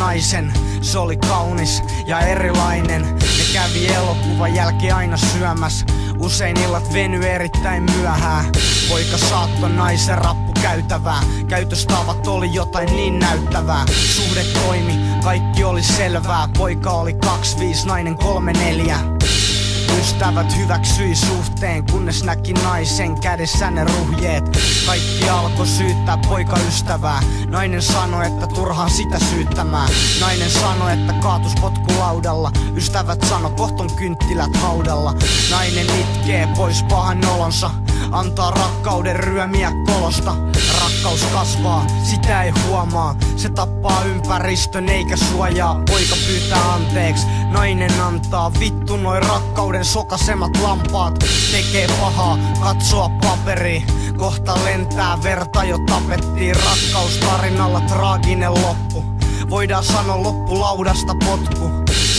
naisen, se oli kaunis ja erilainen. Ne kävi elokuvan jälkeen aina syömäs. Usein illat veny erittäin myöhään. Poika saattoi naisen rappukäytävää. Käytöstavat oli jotain niin näyttävää. Suhde toimi, kaikki oli selvää. Poika oli 25, nainen 34. Ystävät hyväksyi suhteen, kunnes näki naisen kädessä ne ruhjeet. Kaikki alkoi syyttää poikaystävää. Nainen sanoi, että turhaan sitä syyttämään. Nainen sanoi, että kaatus potkulaudalla. Ystävät sano, kohton kynttilät haudalla. Nainen itkee pois pahan olonsa. Antaa rakkauden ryömiä kolosta. Rakkaus kasvaa, sitä ei huomaa. Se tappaa ympäristön eikä suojaa. Poika pyytää anteeksi, nainen antaa. Vittu noi rakkauden sokasemat lampaat. Tekee pahaa, katsoa paperiin. Kohta lentää verta jo tapettiin. Rakkaustarinalla traaginen loppu. Voidaan sanoa loppulaudasta potku.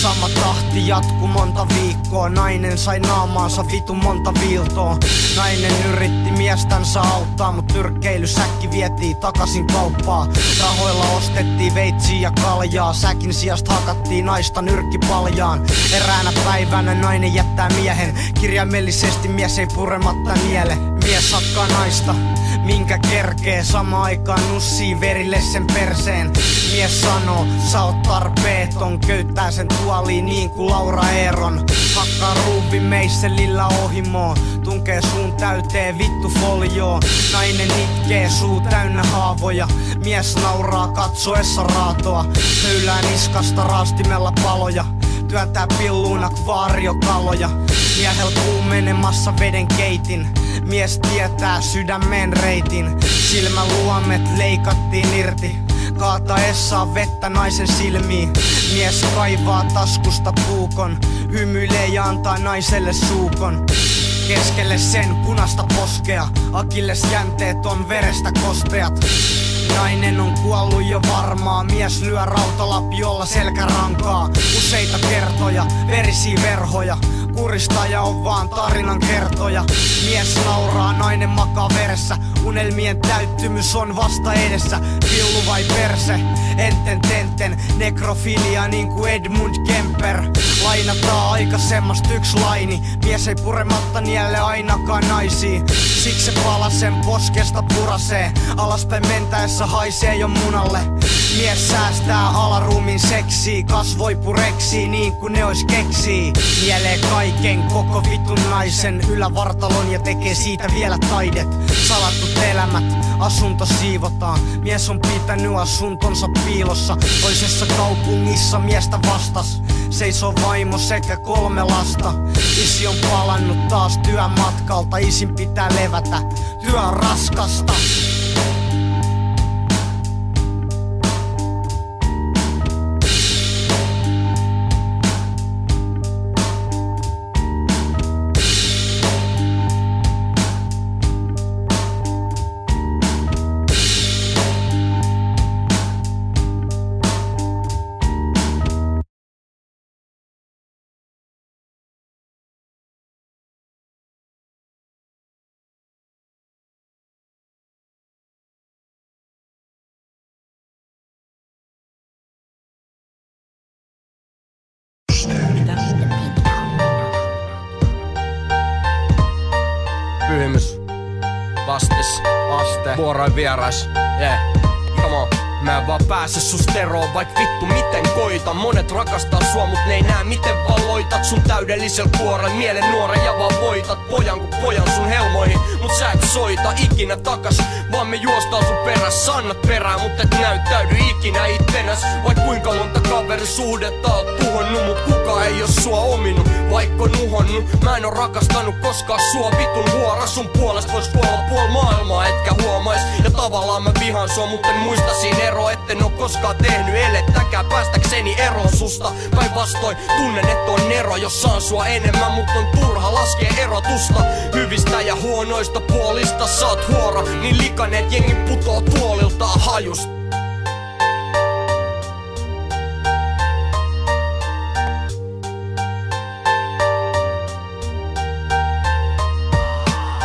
Sama tahti jatku monta viikkoa. Nainen sai naamaansa vitu monta viiltoa. Nainen yritti miestänsä auttaa, mut nyrkkeilysäkki vietiin takaisin kauppaa. Rahoilla ostettiin veitsiä ja kaljaa. Säkin sijasta hakattiin naista nyrkkipaljaan. Eräänä päivänä nainen jättää miehen. Kirjaimellisesti mies ei purematta niele. Mies hakkaa naista, minkä kerkee. Sama aikaan nussii verille sen perseen. Mies sanoo, sä oot tarpeeton. Köyttää sen tuoliin niin kuin Laura Eeron. Hakkaa ruuvin meisselillä ohimoon. Tunkee suun täyteen vittu folioon. Nainen itkee, suu täynnä haavoja. Mies nauraa katsoessa raatoa. Höylää niskasta raastimella paloja. Työntää pilluun akvaariokaloja. Miehel kuumenemassa veden keitin. Mies tietää sydämen reitin. Silmäluomet leikattiin irti. Kaataessaan vettä naisen silmiin. Mies kaivaa taskusta puukon. Hymyilee ja antaa naiselle suukon. Keskelle sen punasta poskea. Akilles jänteet on verestä kosteat. Nainen on kuollut jo varmaa. Mies lyö rautalapiolla selkärankaa. Useita kertoja, verisiä verhoja. Kuristaja on vaan tarinan kertoja. Mies nauraa, nainen makaa veressä. Unelmien täyttymys on vasta edessä. Pillu vai perse? Enten tenten. Nekrofilia niinku Edmund Kemper. Lainataan aikaisemmast yks laini. Mies ei purematta nielle ainakaan naisiin. Siksi se palasen poskesta purasee. Alaspäin mentäessä haisee jo munalle. Mies säästää alaruumin seksiä. Kasvoi pureksii niin kuin ne ois keksii. Nielee kaiken koko vitun naisen ylävartalon ja tekee siitä vielä taidet. Salattut elämät, asunto siivotaan. Mies on pitänyt asuntonsa piilossa. Toisessa kaupungissa miestä vastas. Seisoo vaimo sekä 3 lasta. Isi on palannut taas työmatkalta. Isin pitää levätä, työ on raskasta. Pyhimys, vastis, aste, vuoroin vierais, yeah, come on. Mä en vaan pääse susta eroon, vaik vittu miten koitan. Monet rakastaa sua, mut ne ei näe miten valoitat sun täydellisellä kuorella. Mielen nuoren ja vaan voitat pojan kun pojan sun helmoihin. Mut sä et soita ikinä takas, vaan me juostaan sun peräs. Annat perää, mut et näyttäydy ikinä ittenäs. Vaik kuinka monta kaverisuhdetta oot tuhonnut, mut kuka ei oo sua ominut, vaikka nuhonnut. Mä en oo rakastanut koskaan sua vitun huora. Sun puolesta vois kuolla puol maailmaa etkä huomais. Ja tavallaan mä vihaan sua, mut en muista siinä etten oo koskaan tehnyt elettäkään päästäkseni eroon susta. Päinvastoin tunnen, että on ero, jos saan sua enemmän, mut on turha laskea erotusta. Hyvistä ja huonoista puolista sä oot huora, niin likaneet jengi putoo tuoliltaan hajust.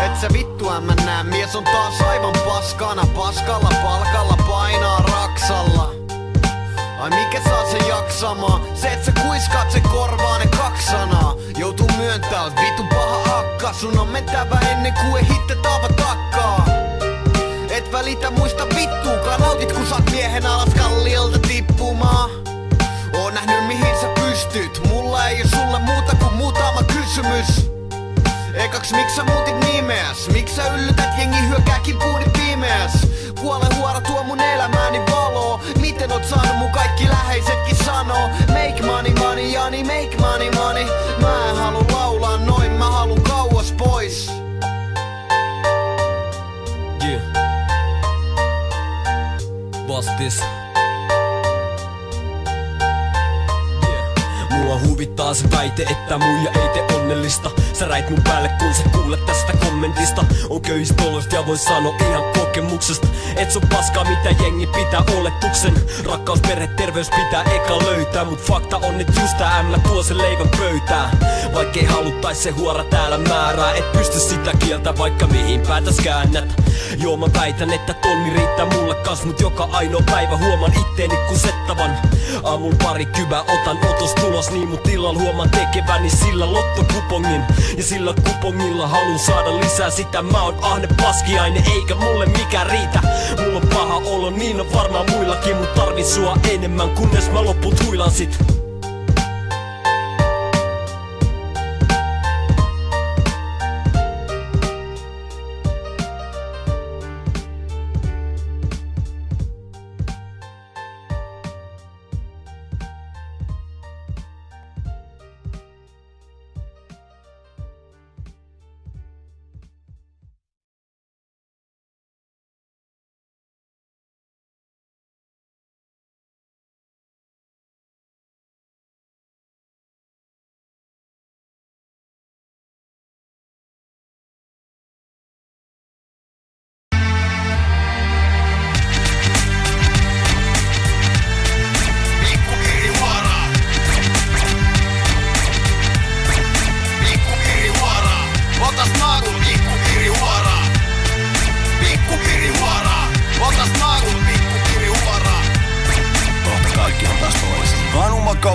Et sä vittua mä nää, mies on taas aivan paskana. Paskalla palkalla painaa raksalla. Ai mikä saa sen jaksamaan? Se et sä kuiskaat sen korvaa ne 2 sanaa. Joutuu myöntää, oot vitun paha akka. Sun on mentävä ennen kuin ehitte taava takkaa. Et välitä muista vittuukaan. Nautit kun saat miehen alas kalliolta tippumaan. Oon nähnyt mihin sä pystyt. Mulla ei oo sulle muuta kuin muutama kysymys. Ekaks miks sä muutit nimeäs? Miks sä yllytät jengi hyökääkin puuni pimeäs? Kuole huora tuo mun elämääni valoo. Miten oot saanut mun kaikki läheisetkin sanoo? Make money money Jani, make money money. Mä en halu laulaa noin, mä halun kauas pois. Yeah. Vastis. Mua huvittaa se väite, että muija ei tee onnellista. Sä räit mun päälle kun sä kuulet tästä kommentista. On köyhistä oloista ja voin sanoa ihan kokemuksesta. Et se on paskaa mitä jengi pitää oletuksen. Rakkaus, perhe, terveys pitää eka löytää. Mut fakta on et just tää ämmä tuo sen leivän pöytään. Vaikkei haluttais se huora täällä määrää. Et pysty sitä kieltä vaikka mihin päätäs käännät. Joo mä väitän että tonni riittää mulle kans. Mut joka ainoa päivä huoman itteeni kusettavan. Aamulla pari kybää otan otos tulos. Niin mut illalla huomaan tekeväni sillä lottokupongin. Ja sillä kupongilla halun saada lisää sitä. Mä oon ahne paskiainen eikä mulle mikään riitä. Mulla on paha olo, niin on varmaan muillakin. Mut tarvin sua enemmän kunnes mä loput huilan sit.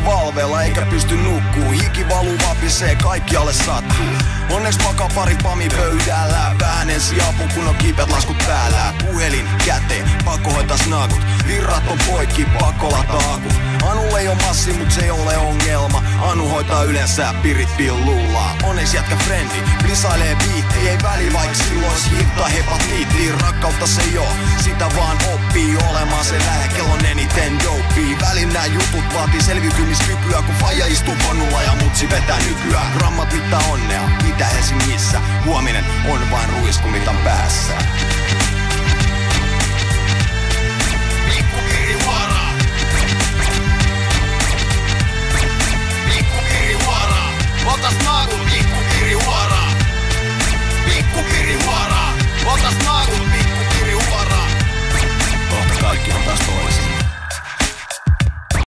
Valveilla eikä pysty nukkuu. Hiki valuu vapisee, kaikkialle sattuu. Onneks makaa pari pami pöydällä. Vähän ensi apu kun on kipeät laskut päällä. Puhelin käteen, pakko hoitaa snakut. Virrat on poikki, pakko lataa akut. Anulla ei oo massi, mut se ei ole ongelma. Anu hoitaa yleensä pirit pillulla. Onneks jätkä frendi, plisailee biitti. Ei väli vaik sillois HIV tai hepatiitti. Rakkautta se joo, sitä vaan oppii. Olemaan se lääke on eniten dopii. Välin nää jutut vaatii selviytymiskykyä. Kun faija istuu pannulla ja mutsi vetää nykyään. Rammat mittaa onnea, mitä Helsingissä. Huominen on vain ruiskumitan päässä.